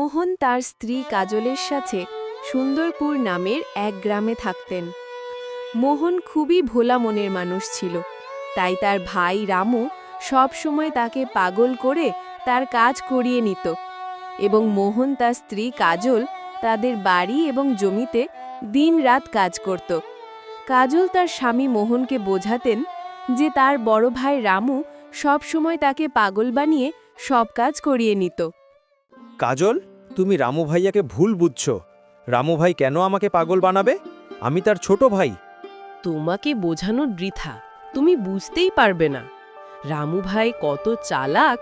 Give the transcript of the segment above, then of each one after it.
মোহন তার স্ত্রী কাজলের সাথে সুন্দরপুর নামের এক গ্রামে থাকতেন। মোহন খুবই ভোলা মনের মানুষ ছিল, তাই তার ভাই রামু সব সময় তাকে পাগল করে তার কাজ করিয়ে নিত এবং মোহন তার স্ত্রী কাজল তাদের বাড়ি এবং জমিতে দিনরাত কাজ করত। কাজল তার স্বামী মোহনকে বোঝাতেন যে তার বড় ভাই রামু সব সময় তাকে পাগল বানিয়ে সব কাজ করিয়ে নিত। কাজল, তুমি রামু ভাইয়াকে ভুল বুঝছো। রামু ভাই কেন আমাকে পাগল বানাবে? আমি তার ছোট ভাই। তোমাকে বোঝানো বৃথা, তুমি বুঝতেই পারবে না। রামু ভাই কত চালাক,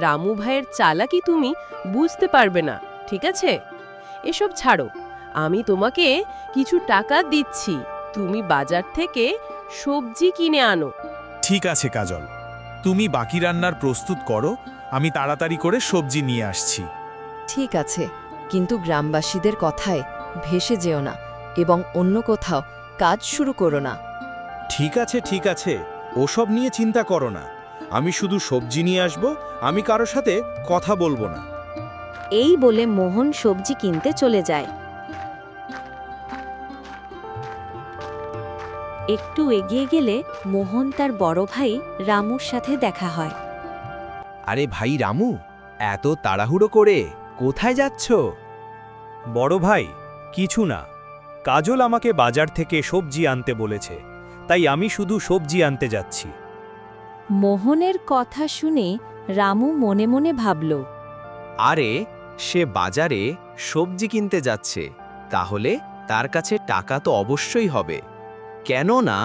রামু ভাইয়ের চালাকি তুমি বুঝতে পারবে না, ঠিক আছে? এসব ছাড়ো, আমি তোমাকে কিছু টাকা দিচ্ছি, তুমি বাজার থেকে সবজি কিনে আনো। ঠিক আছে কাজল, তুমি বাকি রান্নার প্রস্তুত করো, আমি তাড়াতাড়ি করে সবজি নিয়ে আসছি। ঠিক আছে, কিন্তু গ্রামবাসীদের কথায় ভেসে যেও না এবং অন্য কোথাও কাজ শুরু করো না। ঠিক আছে, ওসব নিয়ে চিন্তা করো না। আমি শুধু সবজি নিয়ে আসব, আমি কারোর সাথে কথা বলবো না। এই বলে মোহন সবজি কিনতে চলে যায়। একটু এগিয়ে গেলে মোহন তার বড় ভাই রামুর সাথে দেখা হয়। আরে ভাই রামু, এত তাড়াহুড়ো করে কোথায় যাচ্ছ? বড় ভাই, কিছু না। কাজল আমাকে বাজার থেকে সবজি আনতে বলেছে, তাই আমি শুধু সবজি আনতে যাচ্ছি। মোহনের কথা শুনে রামু মনে মনে ভাবল, আরে সে বাজারে সবজি কিনতে যাচ্ছে, তাহলে তার কাছে টাকা তো অবশ্যই হবে। কেননা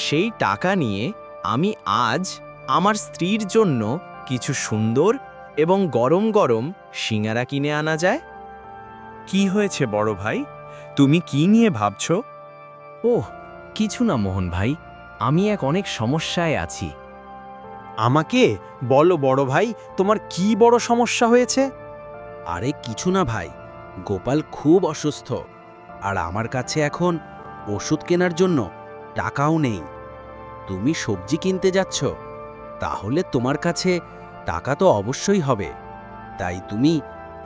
সেই টাকা নিয়ে আমি আজ আমার স্ত্রীর জন্য কিছু সুন্দর এবং গরম গরম সিঙ্গারা কিনে আনা যায়। কি হয়েছে বড় ভাই? তুমি কি নিয়ে ভাবছো? ওহ, কিছু না মোহন ভাই, আমি অনেক সমস্যায় আছি। আমাকে বলো বড় ভাই, তোমার কি বড় সমস্যা হয়েছে? আরে কিছু না ভাই, গোপাল খুব অসুস্থ, আর আমার কাছে এখন ওষুধ কেনার জন্য টাকাও নেই। তুমি সবজি কিনতে যাচ্ছ, তাহলে তোমার কাছে টাকা তো অবশ্যই হবে। তাই তুমি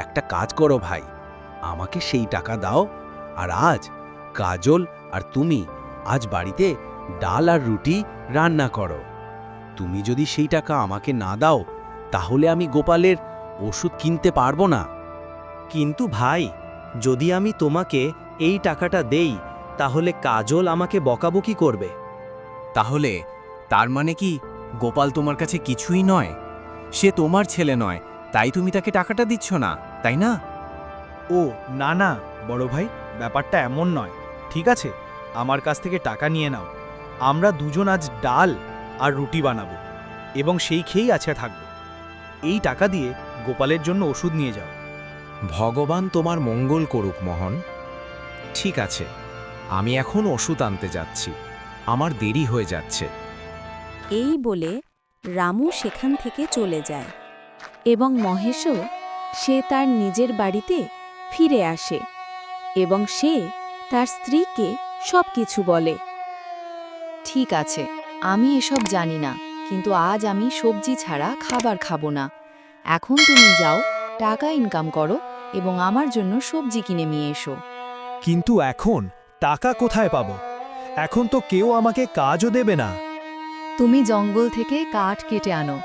একটা কাজ করো ভাই, আমাকে সেই টাকা দাও, আর আজ কাজল আর তুমি আজ বাড়িতে ডাল আর রুটি রান্না করো। তুমি যদি সেই টাকা আমাকে না দাও, তাহলে আমি গোপালের ওষুধ কিনতে পারবো না। কিন্তু ভাই, যদি আমি তোমাকে এই টাকাটা দেই, তাহলে কাজল আমাকে বকাবকি করবে। তাহলে তার মানে কি গোপাল তোমার কাছে কিছুই নয়? সে তোমার ছেলে নয়, তাই তুমি তাকে টাকাটা দিচ্ছ না, তাই না? ও না না বড় ভাই, ব্যাপারটা এমন নয়। ঠিক আছে, আমার কাছ থেকে টাকা নিয়ে নাও। আমরা দুজন আজ ডাল আর রুটি বানাবো এবং সেই খেয়েই আছে থাকবো। এই টাকা দিয়ে গোপালের জন্য ওষুধ নিয়ে যাও। ভগবান তোমার মঙ্গল করুক মোহন। ঠিক আছে, আমি এখন ওষুধ আনতে যাচ্ছি, আমার দেরি হয়ে যাচ্ছে। এই বলে রামু সেখান থেকে চলে যায় এবং মহেশও সে তার নিজের বাড়িতে ফিরে আসে এবং সে তার স্ত্রীকে সবকিছু বলে। ঠিক আছে, আমি এসব জানি না, কিন্তু আজ আমি সবজি ছাড়া খাবার খাবো না। এখন তুমি যাও, টাকা ইনকাম করো এবং আমার জন্য সবজি কিনে নিয়ে এসো। কিন্তু এখন টাকা কোথায় পাবো? এখন তো কেউ আমাকে কাজও দেবে না। তুমি জঙ্গল থেকে কাঠ কেটে আনো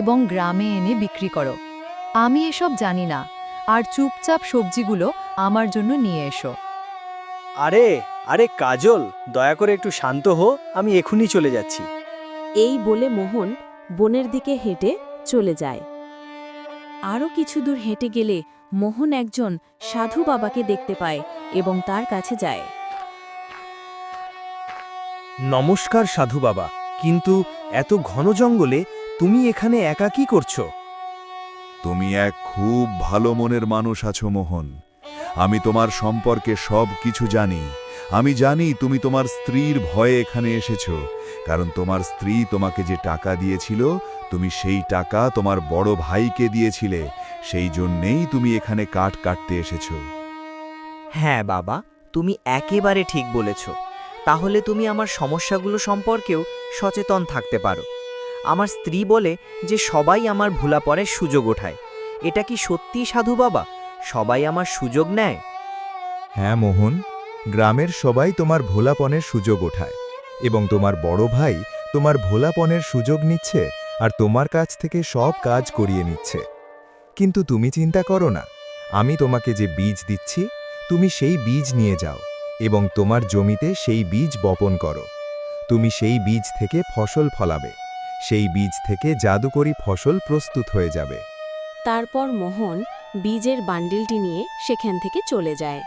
এবং গ্রামে এনে বিক্রি করো। আমি এসব জানি না, আর চুপচাপ সবজিগুলো আমার জন্য নিয়ে এসো। আরে আরে কাজল, দয়া করে একটু শান্ত হো, আমি এখনই চলে যাচ্ছি। এই বলে মোহন বনের দিকে হেঁটে চলে যায়। আরও কিছু দূর হেঁটে গেলে মোহন একজন সাধু বাবাকে দেখতে পায় এবং তার কাছে যায়। নমস্কার সাধু বাবা, কিন্তু এত ঘন জঙ্গলে তুমি এখানে একা কি করছো? তুমি এক খুব ভালো মনের মানুষ আছো মোহন। আমি তোমার সম্পর্কে সব কিছু জানি। আমি জানি তুমি তোমার স্ত্রীর ভয়ে এখানে এসেছো, কারণ তোমার স্ত্রী তোমাকে যে টাকা দিয়েছিল, তুমি সেই টাকা তোমার বড় ভাইকে দিয়েছিলে। সেই জন্যেই তুমি এখানে কাঠ কাটতে এসেছো। হ্যাঁ বাবা, তুমি একেবারে ঠিক বলেছ। তাহলে তুমি আমার সমস্যাগুলো সম্পর্কেও সচেতন থাকতে পারো। আমার স্ত্রী বলে যে সবাই আমার ভোলা পড়ার সুযোগ ওঠায়। এটা কি সত্যি সাধু বাবা? সবাই আমার সুযোগ নেয়? হ্যাঁ মোহন, গ্রামের সবাই তোমার ভোলাপনের সুযোগ ওঠায় এবং তোমার বড় ভাই তোমার ভোলাপনের সুযোগ নিচ্ছে আর তোমার কাছ থেকে সব কাজ করিয়ে নিচ্ছে। কিন্তু তুমি চিন্তা করো না, আমি তোমাকে যে বীজ দিচ্ছি তুমি সেই বীজ নিয়ে যাও এবং তোমার জমিতে সেই বীজ বপন করো। তুমি সেই বীজ থেকে ফসল ফলাবে, সেই বীজ থেকে জাদুকরী ফসল প্রস্তুত হয়ে যাবে। তারপর মোহন বীজের বান্ডিলটি নিয়ে সেখান থেকে চলে যায়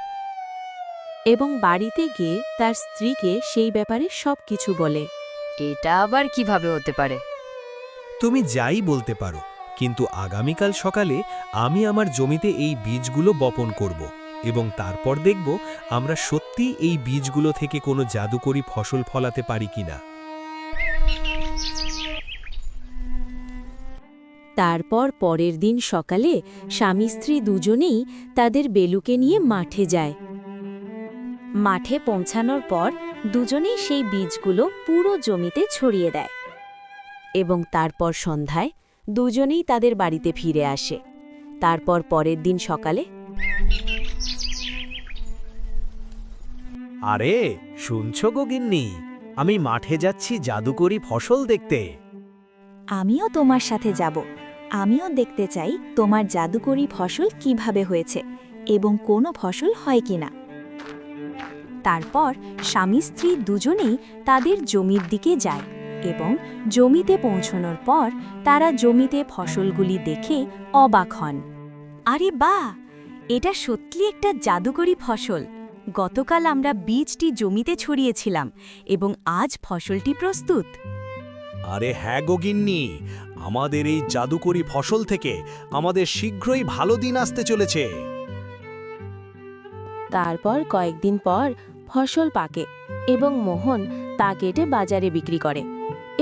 এবং বাড়িতে গিয়ে তার স্ত্রীকে সেই ব্যাপারে সবকিছু বলে। এটা আবার কিভাবে হতে পারে? তুমি যাই বলতে পারো, কিন্তু আগামীকাল সকালে আমি আমার জমিতে এই বীজগুলো বপন করব এবং তারপর দেখব আমরা সত্যি এই বীজগুলো থেকে কোনো জাদুকরী ফসল ফলাতে পারি কিনা। তারপর পরের দিন সকালে স্বামী স্ত্রী দুজনেই তাদের বেলুকে নিয়ে মাঠে যায়। মাঠে পৌঁছানোর পর দুজনেই সেই বীজগুলো পুরো জমিতে ছড়িয়ে দেয় এবং তারপর সন্ধ্যায় দুজনেই তাদের বাড়িতে ফিরে আসে। তারপর পরের দিন সকালে, আরে শুনছো গো গিন্নি, আমি মাঠে যাচ্ছি জাদুকরী ফসল দেখতে। আমিও তোমার সাথে যাব। আমিও দেখতে চাই তোমার জাদুকরী ফসল কিভাবে হয়েছে এবং কোনো ফসল হয় কিনা। তারপর স্বামী স্ত্রী দুজনেই তাদের জমির দিকে যায় এবং জমিতে পৌঁছানোর পর তারা জমিতে ফসলগুলি দেখে অবাক হন। আরে বাহ, এটা সত্যি একটা জাদুকরী ফসল। গতকাল আমরা বীজটি জমিতে ছড়িয়েছিলাম এবং আজ ফসলটি প্রস্তুত। আরে হ্যাঁ গো গিন্নি, আমাদের এই জাদুকরী ফসল থেকে আমাদের শীঘ্রই ভালো দিন আসতে চলেছে। তারপর কয়েকদিন পর ফসল পাকে এবং মোহন তা কেটে বাজারে বিক্রি করে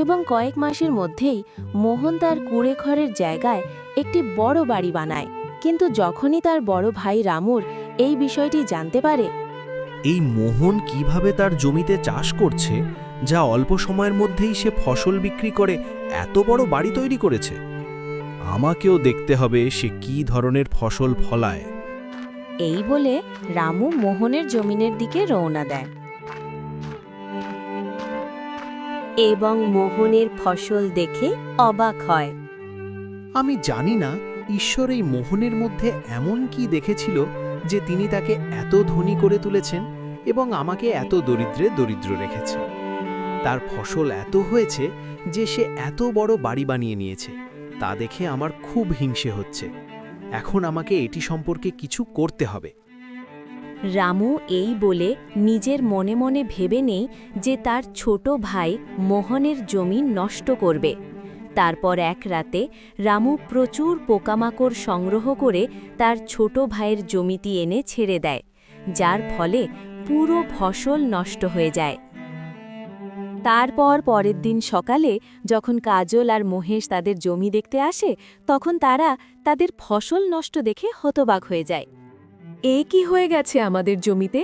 এবং কয়েক মাসের মধ্যেই মোহন তার কুঁড়েঘরের জায়গায় একটি বড় বাড়ি বানায়। কিন্তু যখনই তার বড় ভাই রামুর এই বিষয়টি জানতে পারে, এই মোহন কিভাবে তার জমিতে চাষ করছে, যা অল্প সময়ের মধ্যেই সে ফসল বিক্রি করে এত বড় বাড়ি তৈরি করেছে, আমাকেও দেখতে হবে সে কী ধরনের ফসল ফলায়। এই বলে রামু মোহনের জমিনের দিকে রওনা দেয় এবং মোহনের ফসল দেখে অবাক হয়। আমি জানি না ঈশ্বর এই মোহনের মধ্যে এমন কি দেখেছিল যে তিনি তাকে এত ধনী করে তুলেছেন এবং আমাকে এত দরিদ্রে দরিদ্র রেখেছে। তার ফসল এত হয়েছে যে সে এত বড় বাড়ি বানিয়ে নিয়েছে, তা দেখে আমার খুব হিংসে হচ্ছে। এখন আমাকে এটি সম্পর্কে কিছু করতে হবে। রামু এই বলে নিজের মনে মনে ভেবে নেয় যে তার ছোট ভাই মোহনের জমি নষ্ট করবে। তারপর এক রাতে রামু প্রচুর পোকামাকড় সংগ্রহ করে তার ছোট ভাইয়ের জমিটি এনে ছেড়ে দেয়, যার ফলে পুরো ফসল নষ্ট হয়ে যায়। তারপর পরের দিন সকালে যখন কাজল আর মহেশ তাদের জমি দেখতে আসে, তখন তারা তাদের ফসল নষ্ট দেখে হতবাক হয়ে যায়। এ কি হয়ে গেছে আমাদের জমিতে?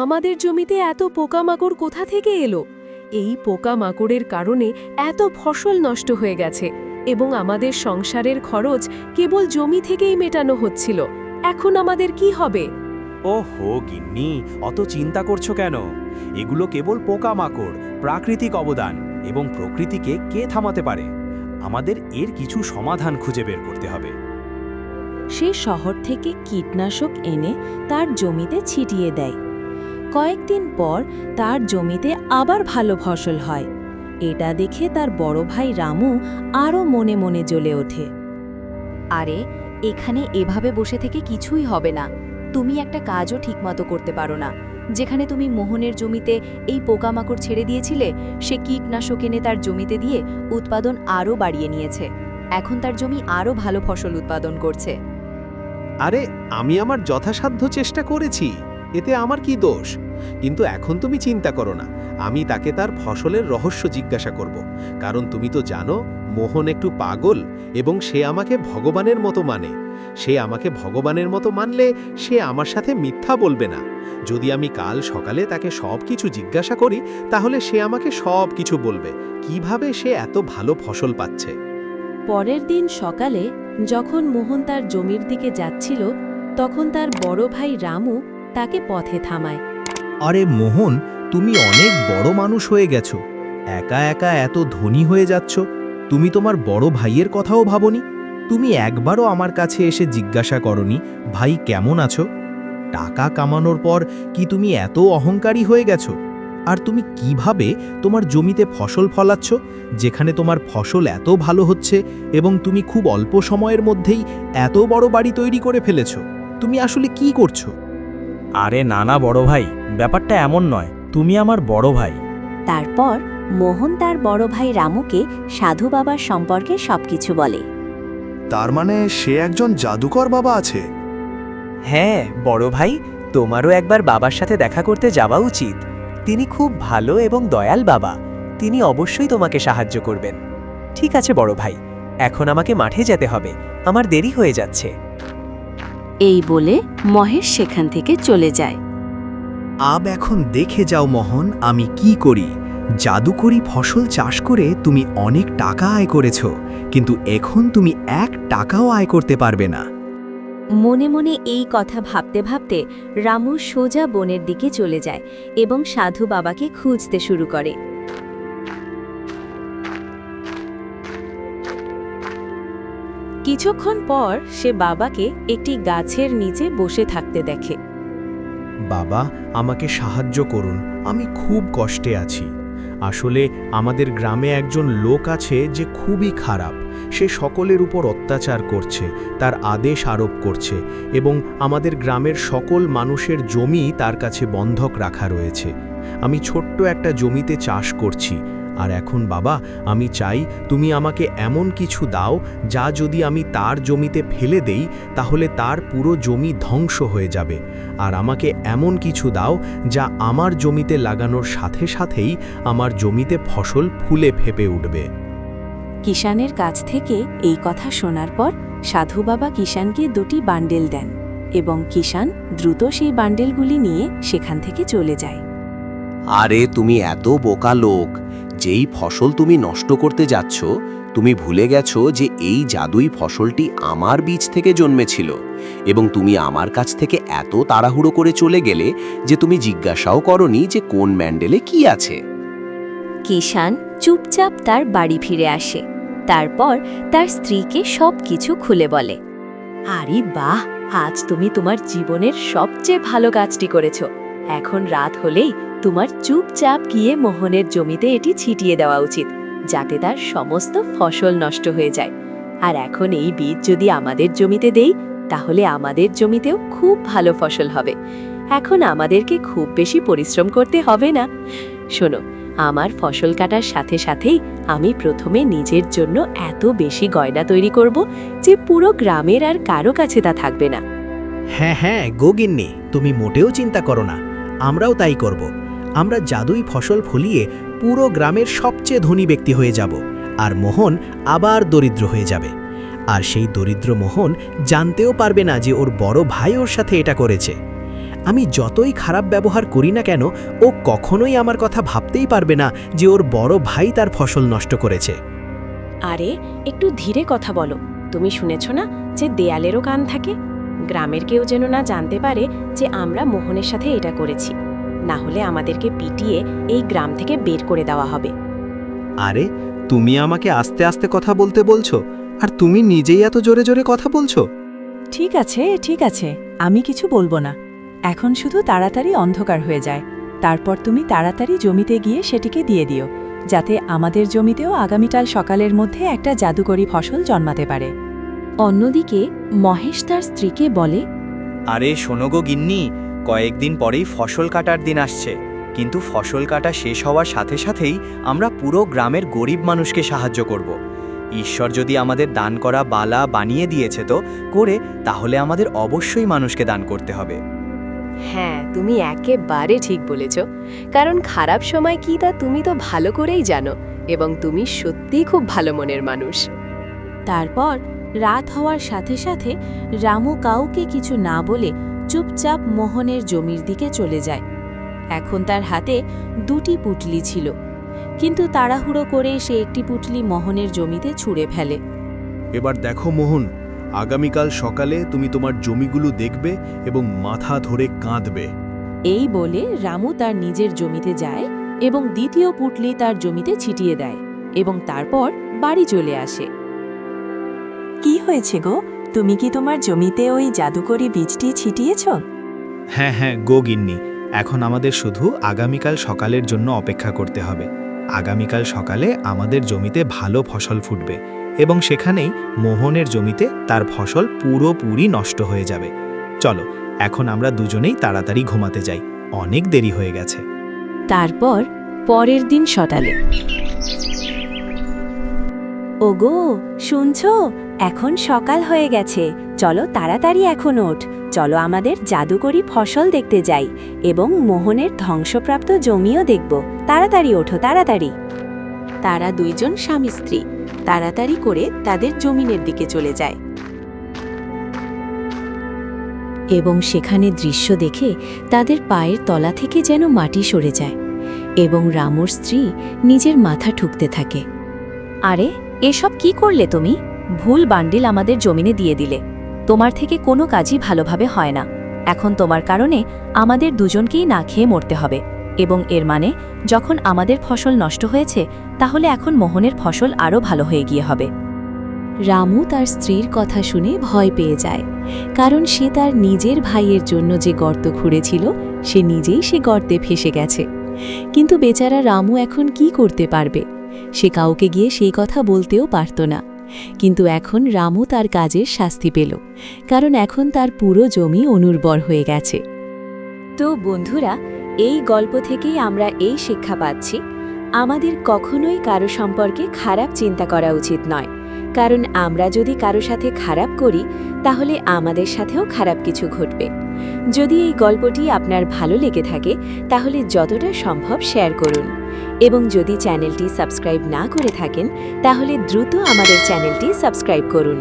আমাদের জমিতে এত পোকামাকড় কোথা থেকে এলো? এই পোকামাকড়ের কারণে এত ফসল নষ্ট হয়ে গেছে এবং আমাদের সংসারের খরচ কেবল জমি থেকেই মেটানো হচ্ছিল। এখন আমাদের কি হবে? ওহো গিন্নি, অত চিন্তা করছো কেন? এগুলো কেবল পোকামাকড়, প্রাকৃতিক অবদান, এবং প্রকৃতিকে কে থামাতে পারে? আমাদের এর কিছু সমাধান খুঁজে বের করতে হবে। সে শহর থেকে কীটনাশক এনে তার জমিতে ছিটিয়ে দেয়। কয়েকদিন পর তার জমিতে আবার ভালো ফসল হয়। এটা দেখে তার বড় ভাই রামু আরও মনে মনে জ্বলে ওঠে। আরে এখানে এভাবে বসে থেকে কিছুই হবে না। তুমি একটা কাজও ঠিকমতো করতে পারো না। যেখানে তুমি মোহনের জমিতে এই পোকামাকড় ছেড়ে দিয়েছিলে, সে কীটনাশক এনে তার জমিতে দিয়ে উৎপাদন আরও বাড়িয়ে নিয়েছে। এখন তার জমি আরও ভালো ফসল উৎপাদন করছে। আরে আমি আমার যথাসাধ্য চেষ্টা করেছি, এতে আমার কি দোষ? কিন্তু এখন তুমি চিন্তা করো না, আমি তাকে তার ফসলের রহস্য জিজ্ঞাসা করব। কারণ তুমি তো জানো মোহন একটু পাগল এবং সে আমাকে ভগবানের মতো মানে। সে আমাকে ভগবানের মতো মানলে সে আমার সাথে মিথ্যা বলবে না। যদি আমি কাল সকালে তাকে সব কিছু জিজ্ঞাসা করি, তাহলে সে আমাকে সব কিছু বলবে, কিভাবে সে এত ভালো ফসল পাচ্ছে। পরের দিন সকালে যখন মোহন তার জমির দিকে যাচ্ছিল, তখন তার বড় ভাই রামু তাকে পথে থামায়। আরে মোহন, তুমি অনেক বড় মানুষ হয়ে গেছো, একা একা এত ধনী হয়ে যাচ্ছ। তুমি তোমার বড় ভাইয়ের কথাও ভাবনি? তুমি একবারও আমার কাছে এসে জিজ্ঞাসা করনি ভাই কেমন আছো? টাকা কামানোর পর কি তুমি এত অহংকারী হয়ে গেছো? আর তুমি কিভাবে তোমার জমিতে ফসল ফলাচ্ছ, যেখানে তোমার ফসল এত ভালো হচ্ছে এবং তুমি খুব অল্প সময়ের মধ্যেই এত বড় বাড়ি তৈরি করে ফেলেছো? তুমি আসলে কি করছো? আরে না না বড় ভাই, ব্যাপারটা এমন নয়, তুমি আমার বড় ভাই। তারপর মোহন তার বড় ভাই রামুকে সাধু বাবার সম্পর্কে সবকিছু বলে। তার মানে সে একজন জাদুকর বাবা আছে? হ্যাঁ বড় ভাই, তোমারও একবার বাবার সাথে দেখা করতে যাওয়া উচিত। তিনি খুব ভালো এবং দয়াল বাবা, তিনি অবশ্যই তোমাকে সাহায্য করবেন। ঠিক আছে বড় ভাই, এখন আমাকে মাঠে যেতে হবে, আমার দেরি হয়ে যাচ্ছে। এই বলে মহেশ সেখান থেকে চলে যায়। এখন দেখে যাও মোহন, আমি কি করি। জাদুকরি ফসল চাষ করে তুমি অনেক টাকা আয় করেছো, কিন্তু এখন তুমি 1 টাকাও আয় করতে পারবে না। মনে মনে এই কথা ভাবতে ভাবতে রামু সোজা বনের দিকে চলে যায় এবং সাধু বাবাকে খুঁজতে শুরু করে। কিছুক্ষণ পর সে বাবাকে একটি গাছের নিচে বসে থাকতে দেখে। বাবা, আমাকে সাহায্য করুন, আমি খুব কষ্টে আছি। আসলে আমাদের গ্রামে একজন লোক আছে যে খুবই খারাপ। সে সকলের উপর অত্যাচার করছে, তার আদেশ আরোপ করছে এবং আমাদের গ্রামের সকল মানুষের জমি তার কাছে বন্ধক রাখা রয়েছে। আমি ছোট্ট একটা জমিতে চাষ করছি, আর এখন বাবা আমি চাই তুমি আমাকে এমন কিছু দাও যা যদি আমি তার জমিতে ফেলে দেই তাহলে তার পুরো জমি ধ্বংস হয়ে যাবে, আর আমাকে এমন কিছু দাও যা আমার জমিতে লাগানোর সাথে সাথেই আমার জমিতে ফসল ফুলে ফেপে উঠবে। কিষানের কাছ থেকে এই কথা শোনার পর সাধু বাবা কিষানকে 2টি বান্ডেল দেন এবং কিষান দ্রুত সেই বান্ডেলগুলি নিয়ে সেখান থেকে চলে যায়। আরে তুমি এত বোকা লোক, যেই ফসল তুমি নষ্ট করতে যাচ্ছ তুমি ভুলে গেছো যে এই জাদুই ফসলটি আমার বীজ থেকে জন্মেছিল, এবং তুমি আমার কাছ থেকে এত তাড়াহুড়ো করে চলে গেলে যে তুমি জিজ্ঞাসাও করনি যে কোন ম্যান্ডেলে কি আছে। কিষান চুপচাপ তার বাড়ি ফিরে আসে। তারপর তার স্ত্রীকে সবকিছু খুলে বলে। আরে বাহ, আজ তুমি তোমার জীবনের সবচেয়ে ভালো কাজটি করেছো। এখন রাত হলেই তোমার চুপচাপ গিয়ে মোহনের জমিতে এটি ছিটিয়ে দেওয়া উচিত, যাতে তার সমস্ত ফসল নষ্ট হয়ে যায়। আর এখন এই বীজ যদি আমাদের জমিতে দেই তাহলে আমাদের জমিতেও খুব ভালো ফসল হবে। এখন আমাদেরকে খুব বেশি পরিশ্রম করতে হবে না। শোনো, আমার ফসল কাটার সাথে সাথেই আমি প্রথমে নিজের জন্য এত বেশি গয়না তৈরি করব যে পুরো গ্রামের আর কারো কাছে তা থাকবে না। হ্যাঁ হ্যাঁ গোগিন্নি, তুমি মোটেও চিন্তা করো না, আমরাও তাই করব। আমরা জাদুই ফসল ফলিয়ে পুরো গ্রামের সবচেয়ে ধনী ব্যক্তি হয়ে যাব, আর মোহন আবার দরিদ্র হয়ে যাবে। আর সেই দরিদ্র মোহন জানতেও পারবে না যে ওর বড় ভাই ওর সাথে এটা করেছে। আমি যতই খারাপ ব্যবহার করি না কেন, ও কখনোই আমার কথা ভাবতেই পারবে না যে ওর বড় ভাই তার ফসল নষ্ট করেছে। আরে একটু ধীরে কথা বলো, তুমি শুনেছ না যে দেয়ালেরও কান থাকে? গ্রামের কেউ যেন না জানতে পারে যে আমরা মোহনের সাথে এটা করেছি, না হলে আমাদেরকে পিটিয়ে এই গ্রাম থেকে বের করে দেওয়া হবে। আরে তুমি আমাকে আস্তে আস্তে কথা বলতে বলছো, আর তুমি নিজেই এত জোরে জোরে কথা বলছো। ঠিক আছে ঠিক আছে, আমি কিছু বলবো না। এখন শুধু তাড়াতাড়ি অন্ধকার হয়ে যায়, তারপর তুমি তাড়াতাড়ি জমিতে গিয়ে সেটিকে দিয়ে দিও, যাতে আমাদের জমিতেও আগামীকাল সকালের মধ্যে একটা জাদুকরি ফসল জন্মাতে পারে। অন্যদিকে মহেশ তার স্ত্রীকে বলে, আরে শোনো গো গিন্নি, কয়েকদিন পরেই ফসল কাটার দিন আসছে, কিন্তু ফসল কাটা শেষ হওয়ার সাথে সাথেই আমরা পুরো গ্রামের গরিব মানুষকে সাহায্য করব। ঈশ্বর যদি আমাদের দান করা বালা বানিয়ে দিয়েছে তো করে, তাহলে আমাদের অবশ্যই মানুষকে দান করতে হবে। হ্যাঁ, তুমি একেবারে ঠিক বলেছ, কারণ খারাপ সময় কি তা তুমি তো ভালো করেই জানো, এবং তুমি সত্যিই খুব ভালো মনের মানুষ। তারপর রাত হওয়ার সাথে সাথে রামু কাউকে কিছু না বলে চুপচাপ মোহনের জমির দিকে চলে যায়। এখন তার হাতে 2টি পুটলি ছিল, কিন্তু তাড়াহুড়ো করে সে একটি পুটলি মোহনের জমিতে ছুঁড়ে ফেলে। এবার দেখো মোহন, আগামীকাল সকালে তুমি তোমার জমিগুলো দেখবে এবং মাথা ধরে কাঁদবে। এই বলে রামু তার নিজের জমিতে যায় এবং দ্বিতীয় পুটলি তার জমিতে ছিটিয়ে দেয় এবং তারপর বাড়ি চলে আসে। কি হয়েছে গো, তুমি কি তোমার জমিতে ওই জাদুকরি বীজটি ছিটিয়েছ? হ্যাঁ হ্যাঁ গো গিন্নি, এখন আমাদের শুধু আগামীকাল সকালের জন্য অপেক্ষা করতে হবে। আগামীকাল সকালে আমাদের জমিতে ভালো ফসল ফুটবে এবং সেখানেই মোহনের জমিতে তার ফসল পুরোপুরি নষ্ট হয়ে যাবে। চলো এখন আমরা দুজনেই তাড়াতাড়ি ঘুমাতে যাই, অনেক দেরি হয়ে গেছে। তারপর পরের দিন সকালে, ওগো শুনছো, এখন সকাল হয়ে গেছে, চলো তাড়াতাড়ি এখন ওঠ, চলো আমাদের জাদুকরি ফসল দেখতে যাই এবং মোহনের ধ্বংসপ্রাপ্ত জমিও দেখব, তাড়াতাড়ি ওঠো তাড়াতাড়ি। তারা দুইজন স্বামী স্ত্রী তাড়াতাড়ি করে তাদের জমিনের দিকে চলে যায় এবং সেখানে দৃশ্য দেখে তাদের পায়ের তলা থেকে যেন মাটি সরে যায় এবং রামুর স্ত্রী নিজের মাথা ঠুকতে থাকে। আরে এসব কি করলে তুমি? ভুল বান্ডিল আমাদের জমিনে দিয়ে দিলে, তোমার থেকে কোনো কাজই ভালোভাবে হয় না, এখন তোমার কারণে আমাদের দুজনকেই না খেয়ে মরতে হবে এবং এর মানে যখন আমাদের ফসল নষ্ট হয়েছে তাহলে এখন মোহনের ফসল আরও ভালো হয়ে গিয়ে হবে। রামু তার স্ত্রীর কথা শুনে ভয় পেয়ে যায়, কারণ সে তার নিজের ভাইয়ের জন্য যে গর্ত খুঁড়েছিল সে নিজেই সে গর্তে ফেসে গেছে। কিন্তু বেচারা রামু এখন কি করতে পারবে? সে কাউকে গিয়ে সেই কথা বলতেও পারত না। কিন্তু এখন রামু তার কাজের শাস্তি পেল, কারণ এখন তার পুরো জমি অনুর্বর হয়ে গেছে। তো বন্ধুরা, এই গল্প থেকেই আমরা এই শিক্ষা পাচ্ছি, আমাদের কখনোই কারো সম্পর্কে খারাপ চিন্তা করা উচিত নয়, কারণ আমরা যদি কারো সাথে খারাপ করি তাহলে আমাদের সাথেও খারাপ কিছু ঘটবে। যদি এই গল্পটি আপনার ভালো লেগে থাকে তাহলে যতটা সম্ভব শেয়ার করুন এবং যদি চ্যানেলটি সাবস্ক্রাইব না করে থাকেন তাহলে দ্রুত আমাদের চ্যানেলটি সাবস্ক্রাইব করুন।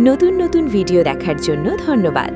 নতুন নতুন ভিডিও দেখার জন্য ধন্যবাদ।